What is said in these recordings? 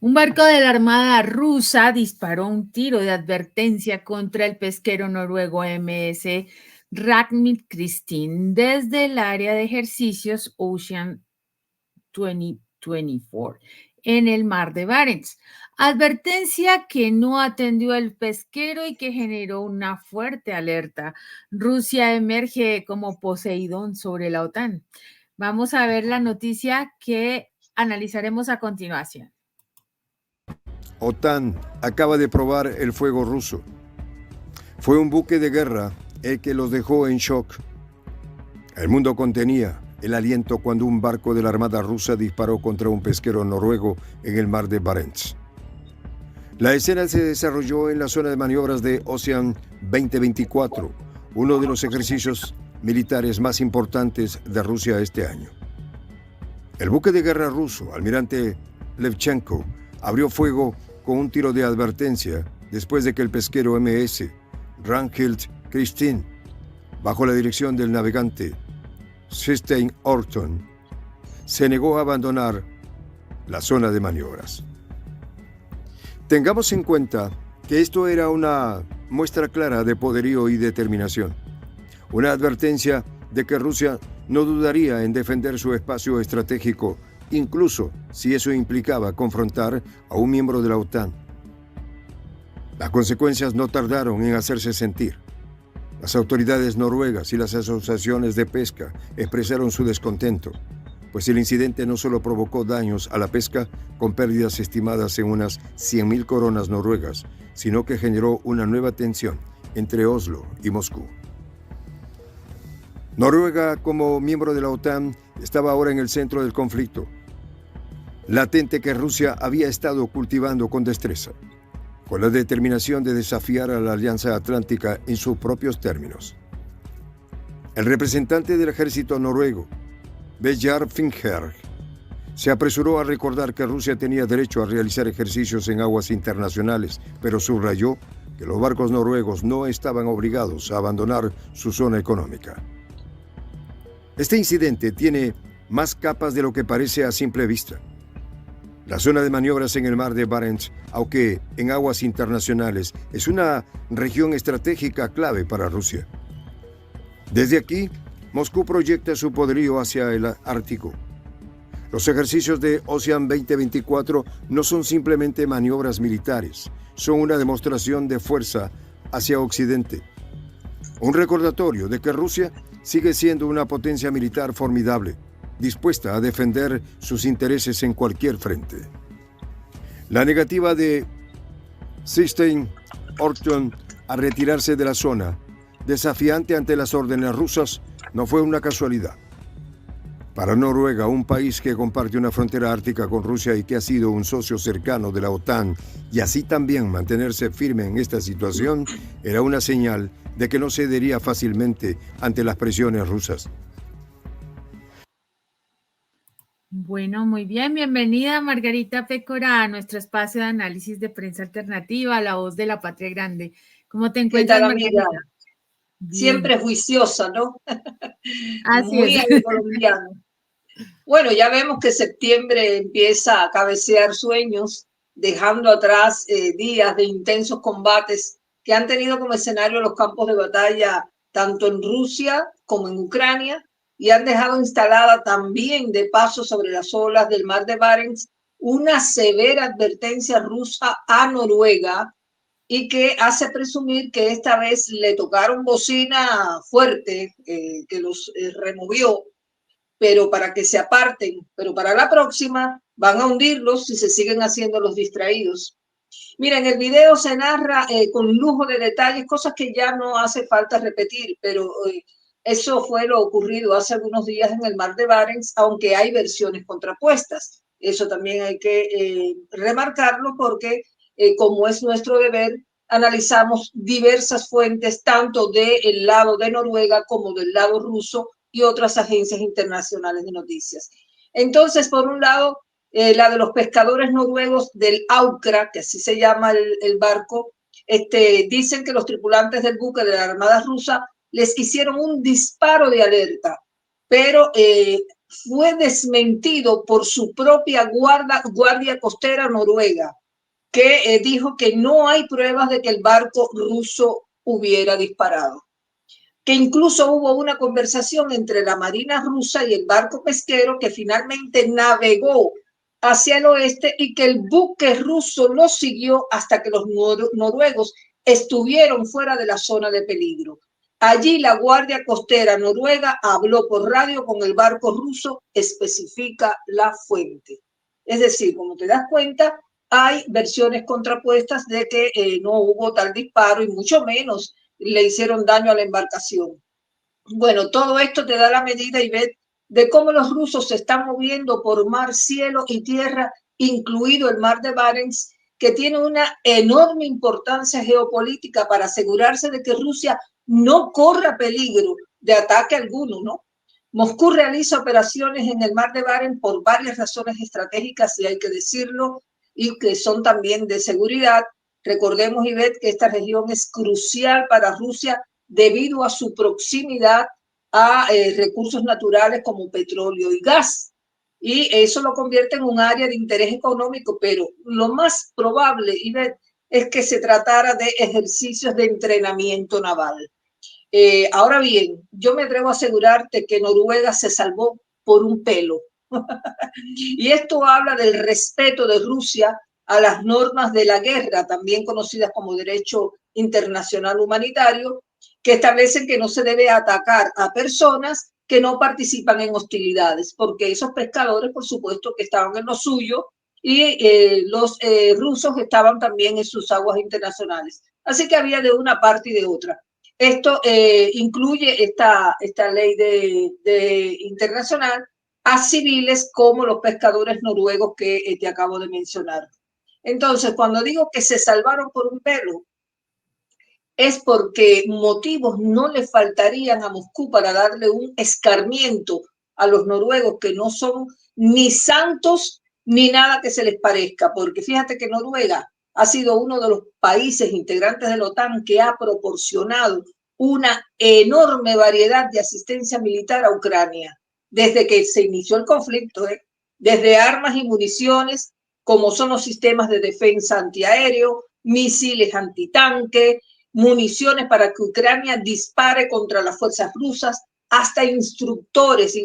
Un barco de la Armada rusa disparó un tiro de advertencia contra el pesquero noruego MS Ragnhild Kristin desde el área de ejercicios Ocean 2024 en el mar de Barents. Advertencia que no atendió el pesquero y que generó una fuerte alerta. Rusia emerge como Poseidón sobre la OTAN. Vamos a ver la noticia que analizaremos a continuación. OTAN acaba de probar el fuego ruso. Fue un buque de guerra el que los dejó en shock. El mundo contenía el aliento cuando un barco de la Armada rusa disparó contra un pesquero noruego en el mar de Barents. La escena se desarrolló en la zona de maniobras de Ocean 2024, uno de los ejercicios militares más importantes de Rusia este año. El buque de guerra ruso, almirante Levchenko, abrió fuego con un tiro de advertencia después de que el pesquero MS Ragnhild Kristin, bajo la dirección del navegante Stein Orton, se negó a abandonar la zona de maniobras. Tengamos en cuenta que esto era una muestra clara de poderío y determinación, una advertencia de que Rusia no dudaría en defender su espacio estratégico, incluso si eso implicaba confrontar a un miembro de la OTAN. Las consecuencias no tardaron en hacerse sentir. Las autoridades noruegas y las asociaciones de pesca expresaron su descontento, pues el incidente no solo provocó daños a la pesca, con pérdidas estimadas en unas 100.000 coronas noruegas, sino que generó una nueva tensión entre Oslo y Moscú. Noruega, como miembro de la OTAN, estaba ahora en el centro del conflicto, latente que Rusia había estado cultivando con destreza, con la determinación de desafiar a la Alianza Atlántica en sus propios términos. El representante del ejército noruego, Vegard Finnherr, se apresuró a recordar que Rusia tenía derecho a realizar ejercicios en aguas internacionales, pero subrayó que los barcos noruegos no estaban obligados a abandonar su zona económica. Este incidente tiene más capas de lo que parece a simple vista. La zona de maniobras en el mar de Barents, aunque en aguas internacionales, es una región estratégica clave para Rusia. Desde aquí, Moscú proyecta su poderío hacia el Ártico. Los ejercicios de Ocean 2024 no son simplemente maniobras militares, son una demostración de fuerza hacia Occidente. Un recordatorio de que Rusia sigue siendo una potencia militar formidable, dispuesta a defender sus intereses en cualquier frente. La negativa de Stein Orton a retirarse de la zona, desafiante ante las órdenes rusas, no fue una casualidad. Para Noruega, un país que comparte una frontera ártica con Rusia y que ha sido un socio cercano de la OTAN, y así también mantenerse firme en esta situación, era una señal de que no cedería fácilmente ante las presiones rusas. Bueno, muy bien. Bienvenida, Margarita Pécora, a nuestro espacio de análisis de prensa alternativa, La Voz de la Patria Grande. ¿Cómo te encuentras, ¿Qué tal, amiga? Margarita? Siempre juiciosa, ¿no? Así Muy es. a lo colombiano. Bueno, ya vemos que septiembre empieza a cabecear sueños, dejando atrás días de intensos combates que han tenido como escenario los campos de batalla tanto en Rusia como en Ucrania, y han dejado instalada también de paso sobre las olas del mar de Barents una severa advertencia rusa a Noruega, y que hace presumir que esta vez le tocaron bocina fuerte, que los removió, pero para que se aparten, pero para la próxima van a hundirlos si se siguen haciendo los distraídos. Mira, en el video se narra con lujo de detalles cosas que ya no hace falta repetir, pero eso fue lo ocurrido hace algunos días en el mar de Barents, aunque hay versiones contrapuestas. Eso también hay que remarcarlo porque, como es nuestro deber, analizamos diversas fuentes, tanto del lado de Noruega como del lado ruso y otras agencias internacionales de noticias. Entonces, por un lado, la de los pescadores noruegos del Aukra, que así se llama el barco, dicen que los tripulantes del buque de la Armada rusa les hicieron un disparo de alerta, pero fue desmentido por su propia guardia costera noruega, que dijo que no hay pruebas de que el barco ruso hubiera disparado. Que incluso hubo una conversación entre la Marina rusa y el barco pesquero que finalmente navegó hacia el oeste y que el buque ruso lo siguió hasta que los noruegos estuvieron fuera de la zona de peligro. Allí la Guardia Costera noruega habló por radio con el barco ruso, especifica la fuente. Es decir, como te das cuenta, hay versiones contrapuestas de que no hubo tal disparo y mucho menos le hicieron daño a la embarcación. Bueno, todo esto te da la medida, Ivette, de cómo los rusos se están moviendo por mar, cielo y tierra, incluido el mar de Barents, que tiene una enorme importancia geopolítica para asegurarse de que Rusia no corra peligro de ataque alguno, ¿no? Moscú realiza operaciones en el mar de Barents por varias razones estratégicas, y hay que decirlo, y que son también de seguridad. Recordemos, Ivette, que esta región es crucial para Rusia debido a su proximidad a recursos naturales como petróleo y gas. Y eso lo convierte en un área de interés económico, pero lo más probable, Ivette, es que se tratara de ejercicios de entrenamiento naval. Ahora bien, yo me atrevo a asegurarte que Noruega se salvó por un pelo. Y esto habla del respeto de Rusia a las normas de la guerra, también conocidas como derecho internacional humanitario, que establecen que no se debe atacar a personas que no participan en hostilidades, porque esos pescadores, por supuesto, que estaban en lo suyo y los rusos estaban también en sus aguas internacionales. Así que había de una parte y de otra. Esto incluye esta ley de internacional a civiles como los pescadores noruegos que te acabo de mencionar. Entonces, cuando digo que se salvaron por un pelo, es porque motivos no le faltarían a Moscú para darle un escarmiento a los noruegos que no son ni santos ni nada que se les parezca, porque fíjate que Noruega ha sido uno de los países integrantes de la OTAN que ha proporcionado una enorme variedad de asistencia militar a Ucrania desde que se inició el conflicto, desde armas y municiones, como son los sistemas de defensa antiaéreo, misiles antitanque, municiones para que Ucrania dispare contra las fuerzas rusas, hasta instructores,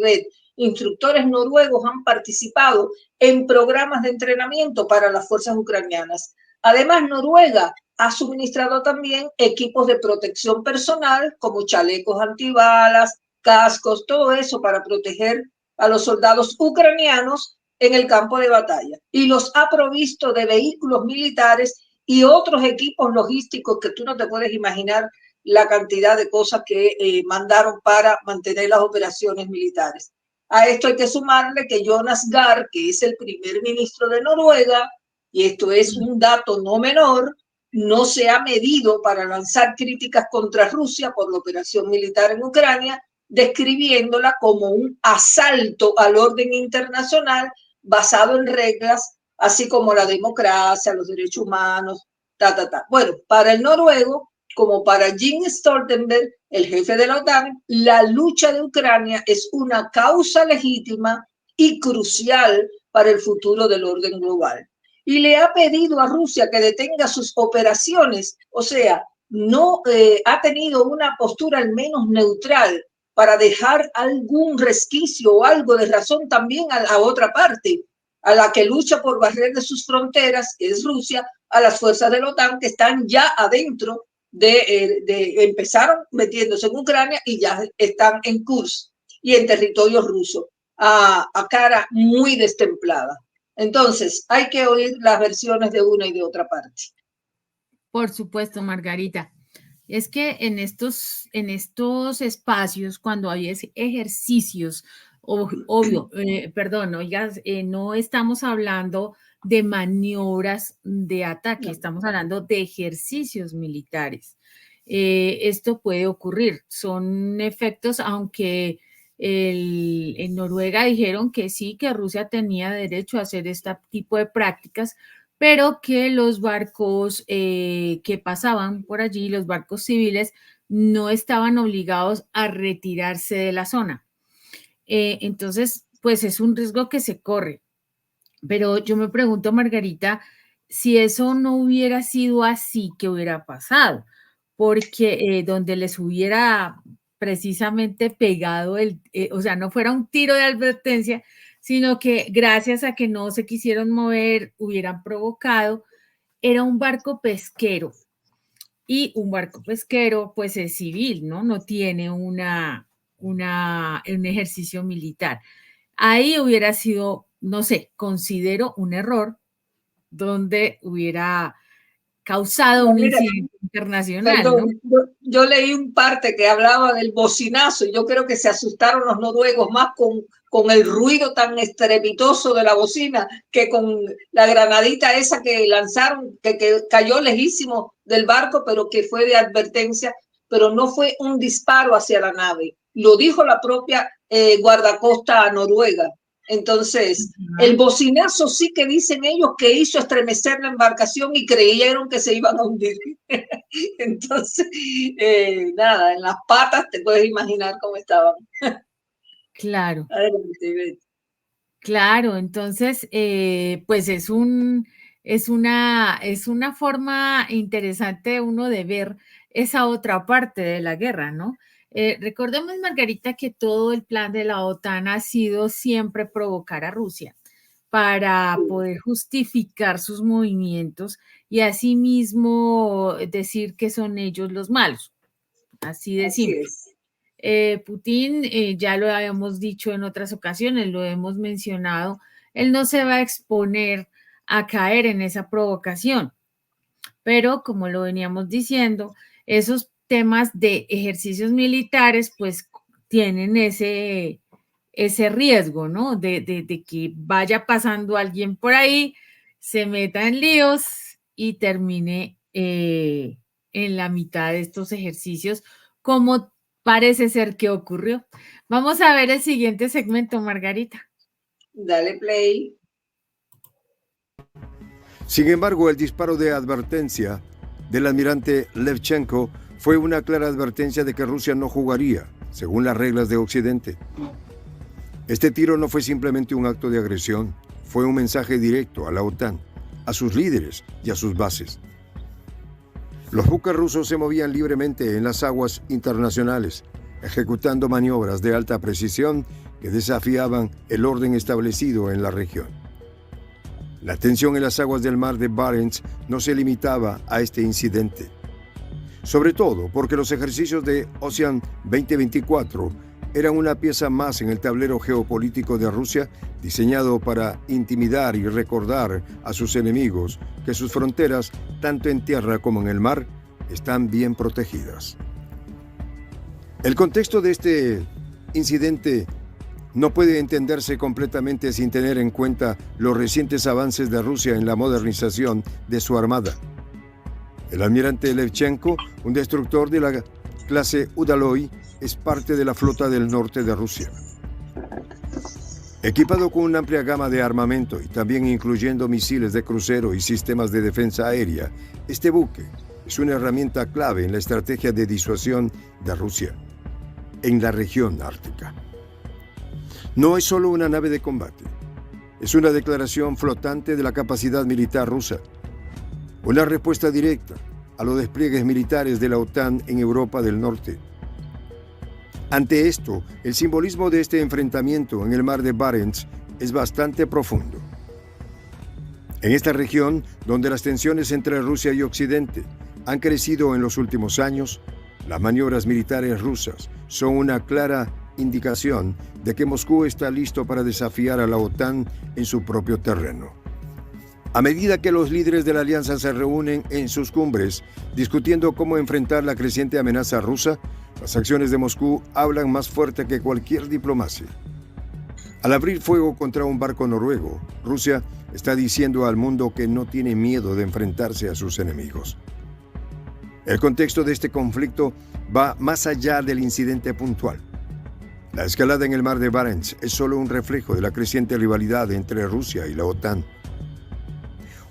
instructores noruegos han participado en programas de entrenamiento para las fuerzas ucranianas. Además, Noruega ha suministrado también equipos de protección personal como chalecos antibalas, cascos, todo eso para proteger a los soldados ucranianos en el campo de batalla. Y los ha provisto de vehículos militares y otros equipos logísticos que tú no te puedes imaginar la cantidad de cosas que mandaron para mantener las operaciones militares. A esto hay que sumarle que Jonas Gahr, que es el primer ministro de Noruega, y esto es un dato no menor, no se ha medido para lanzar críticas contra Rusia por la operación militar en Ucrania, describiéndola como un asalto al orden internacional basado en reglas, así como la democracia, los derechos humanos, Bueno, para el noruego, como para Jens Stoltenberg, el jefe de la OTAN, la lucha de Ucrania es una causa legítima y crucial para el futuro del orden global. Y le ha pedido a Rusia que detenga sus operaciones, o sea, no ha tenido una postura al menos neutral para dejar algún resquicio o algo de razón también a la otra parte, a la que lucha por barrer de sus fronteras, que es Rusia, a las fuerzas de la OTAN que están ya adentro empezaron metiéndose en Ucrania y ya están en Kursk y en territorio ruso, a cara muy destemplada. Entonces, hay que oír las versiones de una y de otra parte. Por supuesto, Margarita. Es que en estos espacios, cuando hay ejercicios, obvio, perdón, oigas, no estamos hablando de maniobras de ataque, estamos hablando de ejercicios militares. Esto puede ocurrir, son efectos, aunque en Noruega dijeron que sí, que Rusia tenía derecho a hacer este tipo de prácticas, pero que los barcos que pasaban por allí, los barcos civiles, no estaban obligados a retirarse de la zona. Entonces, pues es un riesgo que se corre. Pero yo me pregunto, Margarita, si eso no hubiera sido así, ¿qué hubiera pasado? Porque donde les hubiera precisamente pegado o sea, no fuera un tiro de advertencia, sino que gracias a que no se quisieron mover, hubieran provocado, era un barco pesquero. Y un barco pesquero, pues es civil, ¿no? No tiene un ejercicio militar. Ahí hubiera sido, no sé, considero un error donde hubiera causado No, un mira, incidente internacional, ¿no? perdón, yo leí un parte que hablaba del bocinazo y yo creo que se asustaron los noruegos más con el ruido tan estrepitoso de la bocina que con la granadita esa que lanzaron, que cayó lejísimo del barco, pero que fue de advertencia, pero no fue un disparo hacia la nave. Lo dijo la propia guardacosta noruega. Entonces, el bocinazo sí que dicen ellos que hizo estremecer la embarcación y creyeron que se iban a hundir. Entonces, nada, en las patas te puedes imaginar cómo estaban. Claro. Adelante. Claro, entonces, pues es una forma interesante uno de ver esa otra parte de la guerra, ¿no? Recordemos, Margarita, que todo el plan de la OTAN ha sido siempre provocar a Rusia para poder justificar sus movimientos y asimismo decir que son ellos los malos, así de simple. Putin, ya lo habíamos dicho en otras ocasiones, lo hemos mencionado, él no se va a exponer a caer en esa provocación, pero como lo veníamos diciendo, esos temas de ejercicios militares pues tienen ese riesgo, ¿no? De que vaya pasando alguien por ahí, se meta en líos y termine en la mitad de estos ejercicios, como parece ser que ocurrió. Vamos a ver el siguiente segmento, Margarita. Dale play. Sin embargo, el disparo de advertencia del almirante Levchenko fue una clara advertencia de que Rusia no jugaría según las reglas de Occidente. Este tiro no fue simplemente un acto de agresión, fue un mensaje directo a la OTAN, a sus líderes y a sus bases. Los buques rusos se movían libremente en las aguas internacionales, ejecutando maniobras de alta precisión que desafiaban el orden establecido en la región. La tensión en las aguas del mar de Barents no se limitaba a este incidente, sobre todo porque los ejercicios de Ocean 2024 eran una pieza más en el tablero geopolítico de Rusia, diseñado para intimidar y recordar a sus enemigos que sus fronteras, tanto en tierra como en el mar, están bien protegidas. El contexto de este incidente no puede entenderse completamente sin tener en cuenta los recientes avances de Rusia en la modernización de su armada. El almirante Levchenko, un destructor de la clase Udaloy, es parte de la flota del norte de Rusia. Equipado con una amplia gama de armamento y también incluyendo misiles de crucero y sistemas de defensa aérea, este buque es una herramienta clave en la estrategia de disuasión de Rusia en la región ártica. No es solo una nave de combate, es una declaración flotante de la capacidad militar rusa, una respuesta directa a los despliegues militares de la OTAN en Europa del Norte. Ante esto, el simbolismo de este enfrentamiento en el mar de Barents es bastante profundo. En esta región, donde las tensiones entre Rusia y Occidente han crecido en los últimos años, las maniobras militares rusas son una clara indicación de que Moscú está listo para desafiar a la OTAN en su propio terreno. A medida que los líderes de la alianza se reúnen en sus cumbres, discutiendo cómo enfrentar la creciente amenaza rusa, las acciones de Moscú hablan más fuerte que cualquier diplomacia. Al abrir fuego contra un barco noruego, Rusia está diciendo al mundo que no tiene miedo de enfrentarse a sus enemigos. El contexto de este conflicto va más allá del incidente puntual. La escalada en el mar de Barents es solo un reflejo de la creciente rivalidad entre Rusia y la OTAN.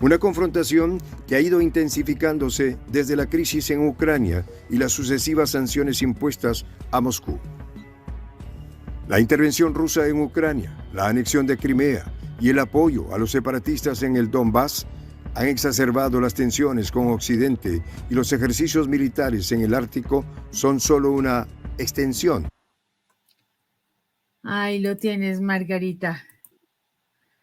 Una confrontación que ha ido intensificándose desde la crisis en Ucrania y las sucesivas sanciones impuestas a Moscú. La intervención rusa en Ucrania, la anexión de Crimea y el apoyo a los separatistas en el Donbass han exacerbado las tensiones con Occidente, y los ejercicios militares en el Ártico son solo una extensión. Ahí lo tienes, Margarita.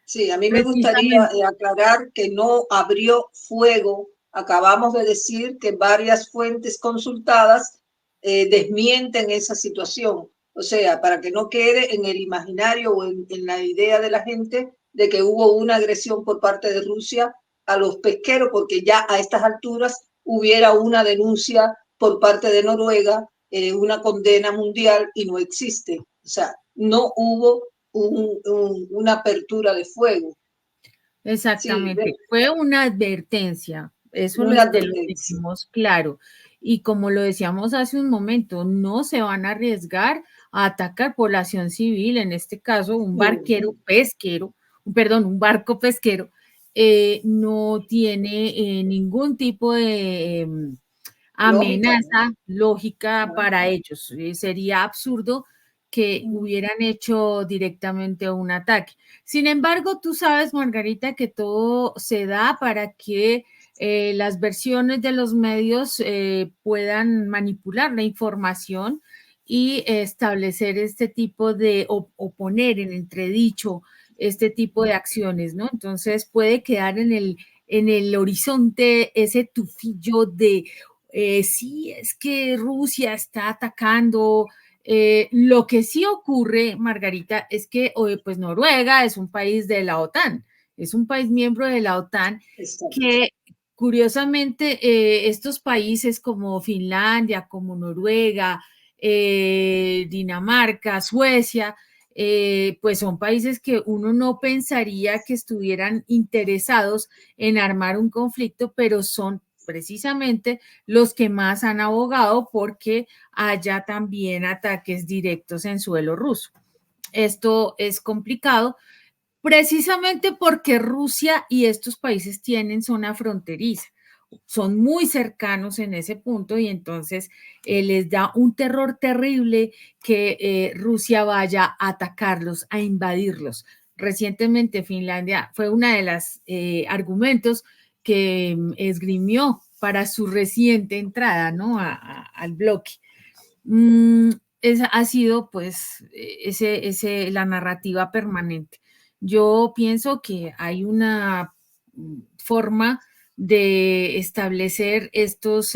Sí, a mí me gustaría aclarar que no abrió fuego. Acabamos de decir que varias fuentes consultadas desmienten esa situación. O sea, para que no quede en el imaginario o en la idea de la gente de que hubo una agresión por parte de Rusia a los pesqueros, porque ya a estas alturas hubiera una denuncia por parte de Noruega, una condena mundial, y no existe. O sea, no hubo una apertura de fuego. Exactamente, sí, fue una advertencia, eso lo dijimos claro. Y como lo decíamos hace un momento, no se van a arriesgar a atacar población civil, en este caso un barco pesquero, no tiene ningún tipo de amenaza lógica para ellos. Sería absurdo que hubieran hecho directamente un ataque. Sin embargo, tú sabes, Margarita, que todo se da para que las versiones de los medios puedan manipular la información y establecer este tipo de, o poner en entredicho este tipo de acciones, ¿no? Entonces puede quedar en el horizonte ese tufillo de sí, es que Rusia está atacando. Lo que sí ocurre, Margarita, es que pues Noruega es un país de la OTAN, es un país miembro de la OTAN. Exacto. Que curiosamente estos países como Finlandia, como Noruega, Dinamarca, Suecia, pues son países que uno no pensaría que estuvieran interesados en armar un conflicto, pero son precisamente los que más han abogado porque haya también ataques directos en suelo ruso. Esto es complicado precisamente porque Rusia y estos países tienen zona fronteriza, son muy cercanos en ese punto y entonces les da un terror terrible que Rusia vaya a atacarlos, a invadirlos. Recientemente Finlandia fue una de las argumentos que esgrimió para su reciente entrada, ¿no? al bloque. Esa ha sido pues la narrativa permanente. Yo pienso que hay una forma de establecer estos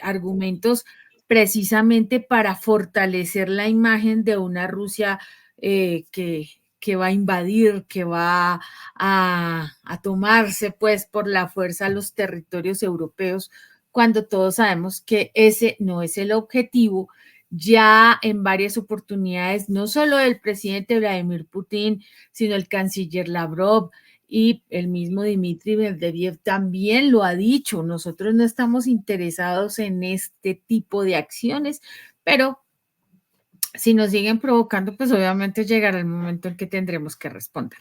argumentos precisamente para fortalecer la imagen de una Rusia que va a invadir, que va a tomarse pues por la fuerza los territorios europeos, cuando todos sabemos que ese no es el objetivo. Ya en varias oportunidades, no solo el presidente Vladimir Putin, sino el canciller Lavrov y el mismo Dmitry Medvedev también lo ha dicho. Nosotros no estamos interesados en este tipo de acciones, pero si nos siguen provocando, pues obviamente llegará el momento en que tendremos que responder.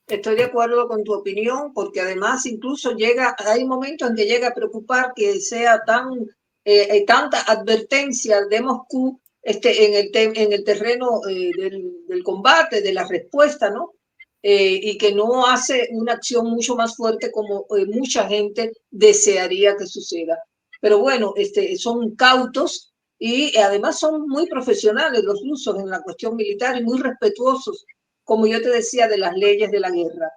Estoy de acuerdo con tu opinión, porque además incluso hay momentos en que llega a preocupar que sea tanta advertencia de Moscú en el terreno del combate, de la respuesta, ¿no? Y que no hace una acción mucho más fuerte como mucha gente desearía que suceda. Pero bueno, son cautos y además son muy profesionales los rusos en la cuestión militar y muy respetuosos, como yo te decía, de las leyes de la guerra.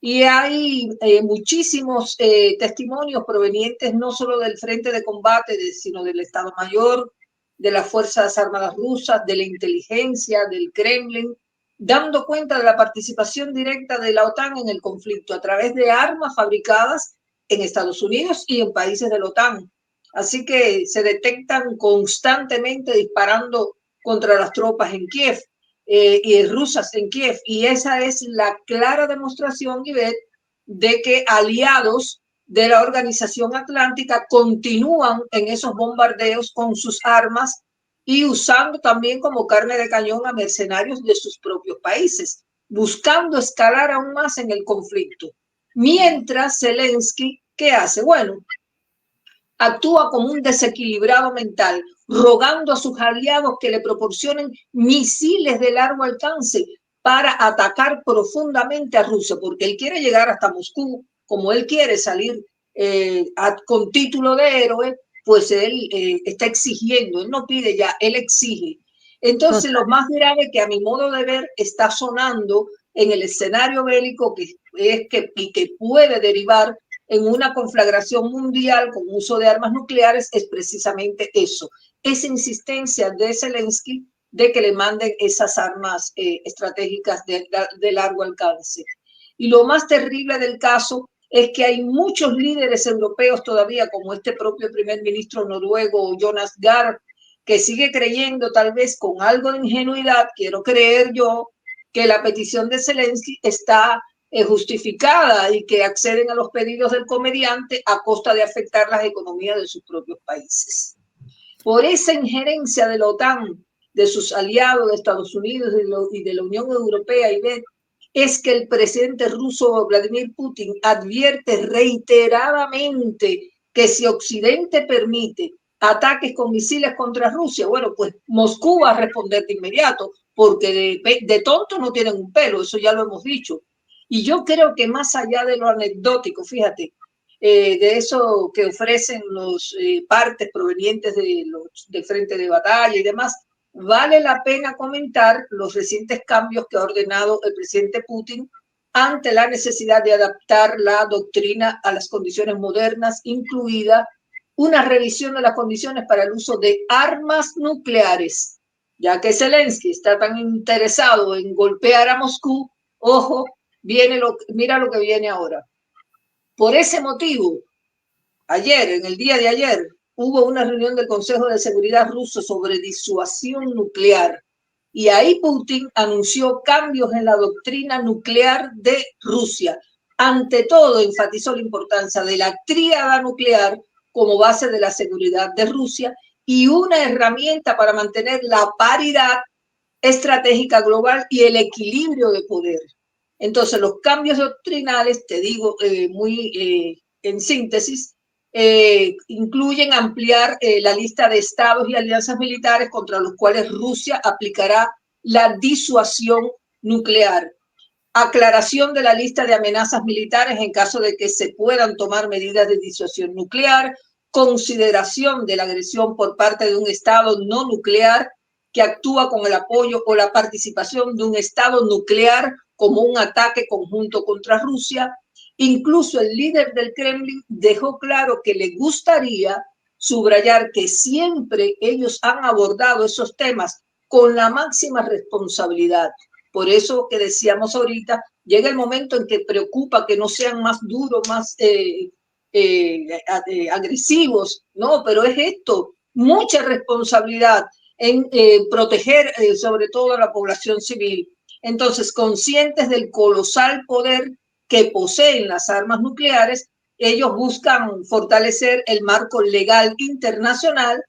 Y hay muchísimos testimonios provenientes no solo del frente de combate, sino del Estado Mayor, de las Fuerzas Armadas rusas, de la inteligencia, del Kremlin, dando cuenta de la participación directa de la OTAN en el conflicto a través de armas fabricadas en Estados Unidos y en países de la OTAN. Así que se detectan constantemente disparando contra las tropas en Kiev. Y rusas en Kiev. Y esa es la clara demostración, Ivette, de que aliados de la Organización Atlántica continúan en esos bombardeos con sus armas y usando también como carne de cañón a mercenarios de sus propios países, buscando escalar aún más en el conflicto. Mientras Zelensky, ¿qué hace? Bueno, actúa como un desequilibrado mental, rogando a sus aliados que le proporcionen misiles de largo alcance para atacar profundamente a Rusia, porque él quiere llegar hasta Moscú, como él quiere salir con título de héroe, pues él está exigiendo, él no pide ya, él exige. Entonces, lo más grave que a mi modo de ver está sonando en el escenario bélico y que puede derivar en una conflagración mundial con uso de armas nucleares es precisamente eso, esa insistencia de Zelensky de que le manden esas armas estratégicas de largo alcance. Y lo más terrible del caso es que hay muchos líderes europeos todavía, como este propio primer ministro noruego, Jonas Gahr, que sigue creyendo, tal vez con algo de ingenuidad, quiero creer yo, que la petición de Zelensky está justificada y que acceden a los pedidos del comediante a costa de afectar las economías de sus propios países. Por esa injerencia de la OTAN, de sus aliados de Estados Unidos y de la Unión Europea, es que el presidente ruso Vladimir Putin advierte reiteradamente que si Occidente permite ataques con misiles contra Rusia, bueno, pues Moscú va a responder de inmediato, porque de tonto no tienen un pelo, eso ya lo hemos dicho. Y yo creo que más allá de lo anecdótico, fíjate, de eso que ofrecen los partes provenientes del frente de batalla y demás, vale la pena comentar los recientes cambios que ha ordenado el presidente Putin ante la necesidad de adaptar la doctrina a las condiciones modernas, incluida una revisión de las condiciones para el uso de armas nucleares, ya que Zelensky está tan interesado en golpear a Moscú. Ojo, mira lo que viene ahora. Por ese motivo, en el día de ayer, hubo una reunión del Consejo de Seguridad ruso sobre disuasión nuclear y ahí Putin anunció cambios en la doctrina nuclear de Rusia. Ante todo, enfatizó la importancia de la tríada nuclear como base de la seguridad de Rusia y una herramienta para mantener la paridad estratégica global y el equilibrio de poder. Entonces, los cambios doctrinales, te digo muy en síntesis, incluyen ampliar la lista de estados y alianzas militares contra los cuales Rusia aplicará la disuasión nuclear, aclaración de la lista de amenazas militares en caso de que se puedan tomar medidas de disuasión nuclear, consideración de la agresión por parte de un estado no nuclear que actúa con el apoyo o la participación de un estado nuclear como un ataque conjunto contra Rusia. Incluso el líder del Kremlin dejó claro que le gustaría subrayar que siempre ellos han abordado esos temas con la máxima responsabilidad. Por eso que decíamos ahorita, llega el momento en que preocupa que no sean más duros, más agresivos, ¿no? Pero es esto, mucha responsabilidad en proteger sobre todo a la población civil. Entonces, conscientes del colosal poder que poseen las armas nucleares, ellos buscan fortalecer el marco legal internacional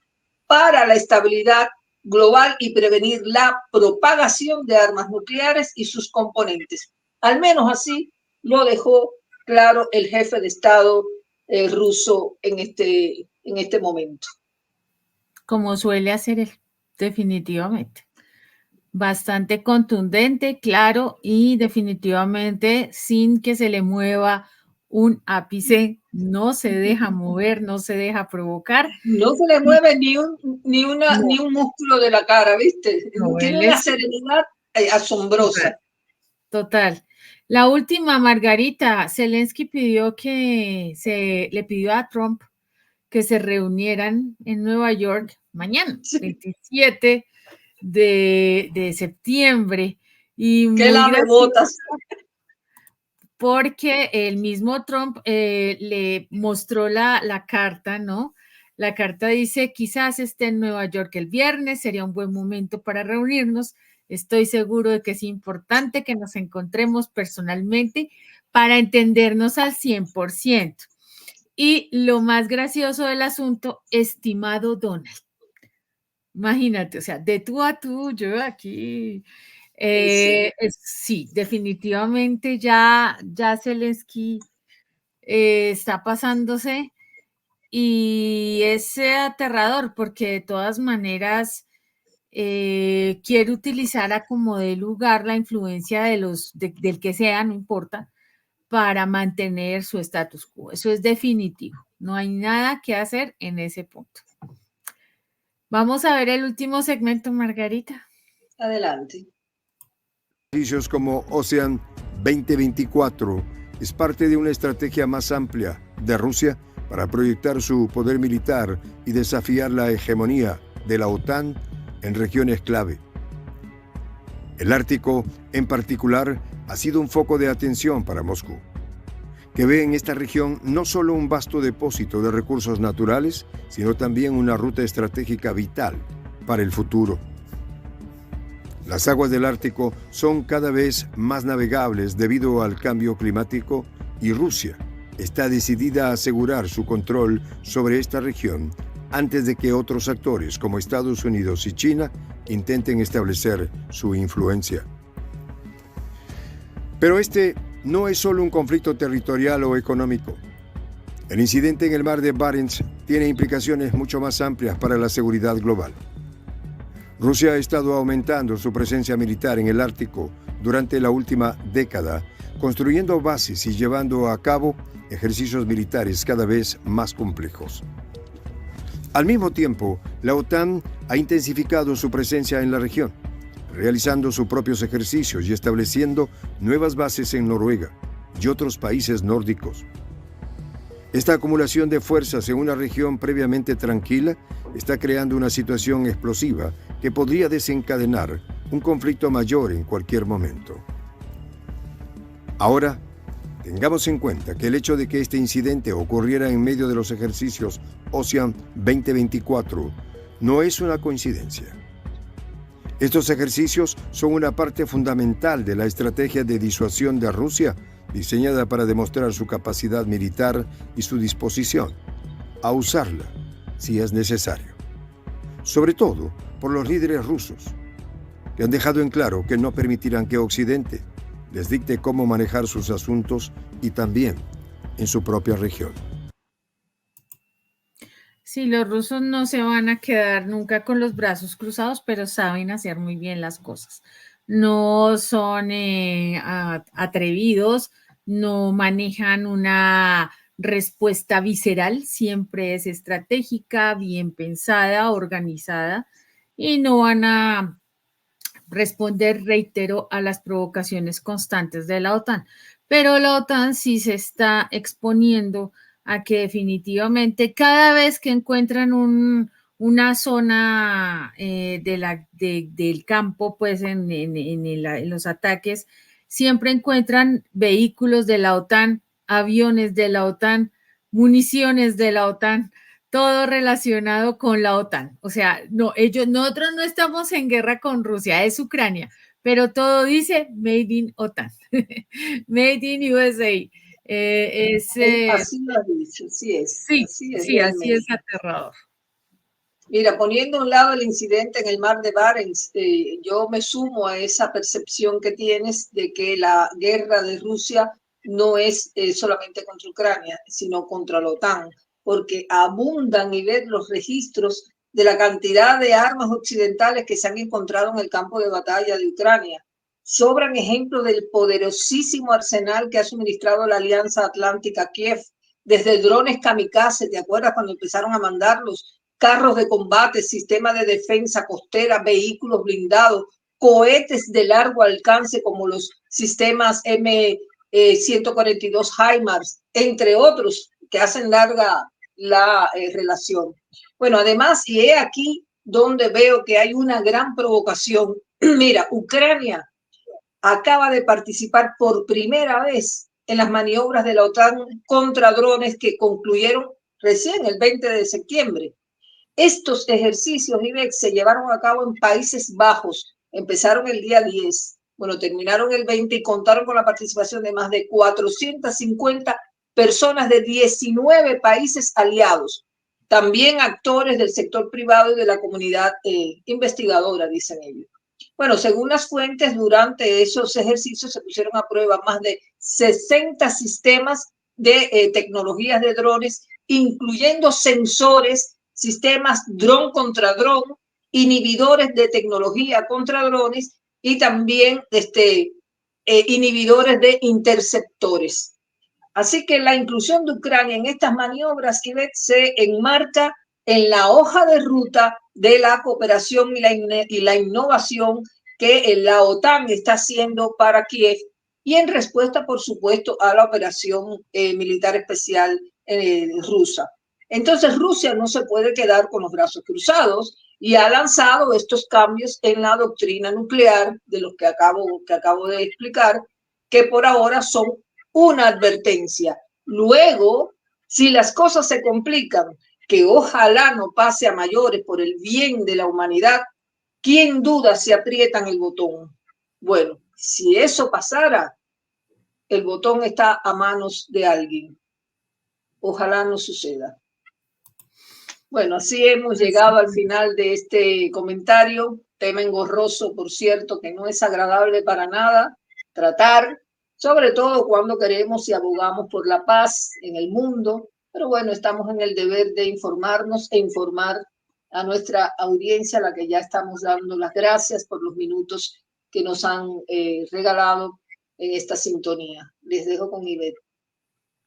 para la estabilidad global y prevenir la propagación de armas nucleares y sus componentes. Al menos así lo dejó claro el jefe de Estado ruso en este momento. Como suele hacer él, definitivamente. Bastante contundente, claro, y definitivamente sin que se le mueva un ápice, no se deja mover, no se deja provocar. No se le mueve ni un músculo de la cara, ¿viste? No, tiene una serenidad asombrosa. Total. La última, Margarita, Zelensky le pidió a Trump que se reunieran en Nueva York mañana, sí. 27 de septiembre. Y ¡qué lamebotas! Porque el mismo Trump le mostró la carta, ¿no? La carta dice, quizás esté en Nueva York el viernes, sería un buen momento para reunirnos. Estoy seguro de que es importante que nos encontremos personalmente para entendernos al 100%. Y lo más gracioso del asunto, estimado Donald. Imagínate, o sea, de tú a tú, yo aquí... sí, definitivamente ya Zelensky está pasándose y es aterrador porque de todas maneras quiere utilizar a como de lugar la influencia del que sea, no importa, para mantener su status quo. Eso es definitivo. No hay nada que hacer en ese punto. Vamos a ver el último segmento, Margarita. Adelante. Ejercicios como Ocean 2024 es parte de una estrategia más amplia de Rusia para proyectar su poder militar y desafiar la hegemonía de la OTAN en regiones clave. El Ártico, en particular, ha sido un foco de atención para Moscú, que ve en esta región no solo un vasto depósito de recursos naturales, sino también una ruta estratégica vital para el futuro. Las aguas del Ártico son cada vez más navegables debido al cambio climático y Rusia está decidida a asegurar su control sobre esta región antes de que otros actores como Estados Unidos y China intenten establecer su influencia. Pero este no es solo un conflicto territorial o económico. El incidente en el mar de Barents tiene implicaciones mucho más amplias para la seguridad global. Rusia ha estado aumentando su presencia militar en el Ártico durante la última década, construyendo bases y llevando a cabo ejercicios militares cada vez más complejos. Al mismo tiempo, la OTAN ha intensificado su presencia en la región, realizando sus propios ejercicios y estableciendo nuevas bases en Noruega y otros países nórdicos. Esta acumulación de fuerzas en una región previamente tranquila está creando una situación explosiva que podría desencadenar un conflicto mayor en cualquier momento. Ahora, tengamos en cuenta que el hecho de que este incidente ocurriera en medio de los ejercicios Ocean 2024 no es una coincidencia. Estos ejercicios son una parte fundamental de la estrategia de disuasión de Rusia, diseñada para demostrar su capacidad militar y su disposición a usarla si es necesario. Sobre todo por los líderes rusos, que han dejado en claro que no permitirán que Occidente les dicte cómo manejar sus asuntos y también en su propia región. Sí, los rusos no se van a quedar nunca con los brazos cruzados, pero saben hacer muy bien las cosas. No son atrevidos, no manejan una respuesta visceral, siempre es estratégica, bien pensada, organizada, y no van a responder, reitero, a las provocaciones constantes de la OTAN. Pero la OTAN sí se está exponiendo a que definitivamente cada vez que encuentran una zona del campo, pues en los ataques, siempre encuentran vehículos de la OTAN, aviones de la OTAN, municiones de la OTAN, todo relacionado con la OTAN. O sea, nosotros no estamos en guerra con Rusia, es Ucrania, pero todo dice Made in OTAN, Made in USA. Así lo has dicho, sí es. Sí, así es aterrador. Mira, poniendo a un lado el incidente en el mar de Barents, yo me sumo a esa percepción que tienes de que la guerra de Rusia no es solamente contra Ucrania, sino contra la OTAN, porque abundan y ver los registros de la cantidad de armas occidentales que se han encontrado en el campo de batalla de Ucrania. Sobran ejemplos del poderosísimo arsenal que ha suministrado la Alianza Atlántica a Kiev, desde drones kamikaze, ¿te acuerdas cuando empezaron a mandarlos? Carros de combate, sistemas de defensa costera, vehículos blindados, cohetes de largo alcance como los sistemas M142 HIMARS, entre otros que hacen larga la relación. Bueno, además, y he aquí donde veo que hay una gran provocación. Mira, Ucrania acaba de participar por primera vez en las maniobras de la OTAN contra drones que concluyeron recién el 20 de septiembre. Estos ejercicios, IBEX, se llevaron a cabo en Países Bajos. Empezaron el día 10, bueno, terminaron el 20 y contaron con la participación de más de 450 personas de 19 países aliados. También actores del sector privado y de la comunidad investigadora, dicen ellos. Bueno, según las fuentes, durante esos ejercicios se pusieron a prueba más de 60 sistemas de tecnologías de drones incluyendo sensores, sistemas dron contra dron, inhibidores de tecnología contra drones y también inhibidores de interceptores. Así que la inclusión de Ucrania en estas maniobras, Ivette, se enmarca en la hoja de ruta de la cooperación y la innovación que la OTAN está haciendo para Kiev y en respuesta, por supuesto, a la operación militar especial rusa. Entonces, Rusia no se puede quedar con los brazos cruzados y ha lanzado estos cambios en la doctrina nuclear de los que acabo de explicar, que por ahora son una advertencia. Luego, si las cosas se complican, que ojalá no pase a mayores por el bien de la humanidad, ¿quién duda si aprietan el botón? Bueno, si eso pasara, el botón está a manos de alguien. Ojalá no suceda. Bueno, así hemos llegado al final de este comentario, tema engorroso, por cierto, que no es agradable para nada tratar, sobre todo cuando queremos y abogamos por la paz en el mundo, pero bueno, estamos en el deber de informarnos e informar a nuestra audiencia, a la que ya estamos dando las gracias por los minutos que nos han regalado en esta sintonía. Les dejo con Ivette.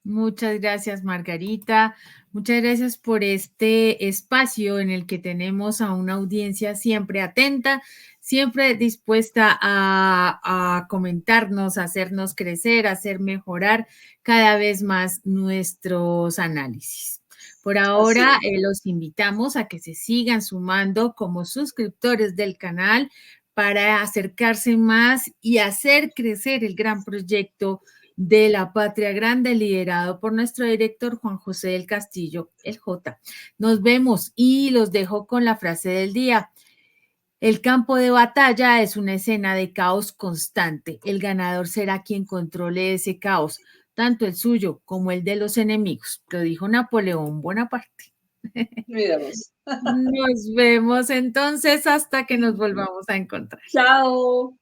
Muchas gracias, Margarita. Muchas gracias por este espacio en el que tenemos a una audiencia siempre atenta, siempre dispuesta a comentarnos, a hacernos crecer, a hacer mejorar cada vez más nuestros análisis. Por ahora, los invitamos a que se sigan sumando como suscriptores del canal para acercarse más y hacer crecer el gran proyecto de la Patria Grande, liderado por nuestro director Juan José del Castillo, el J. Nos vemos y los dejo con la frase del día. El campo de batalla es una escena de caos constante. El ganador será quien controle ese caos, tanto el suyo como el de los enemigos. Lo dijo Napoleón Bonaparte. Miramos. Nos vemos entonces hasta que nos volvamos a encontrar. Chao.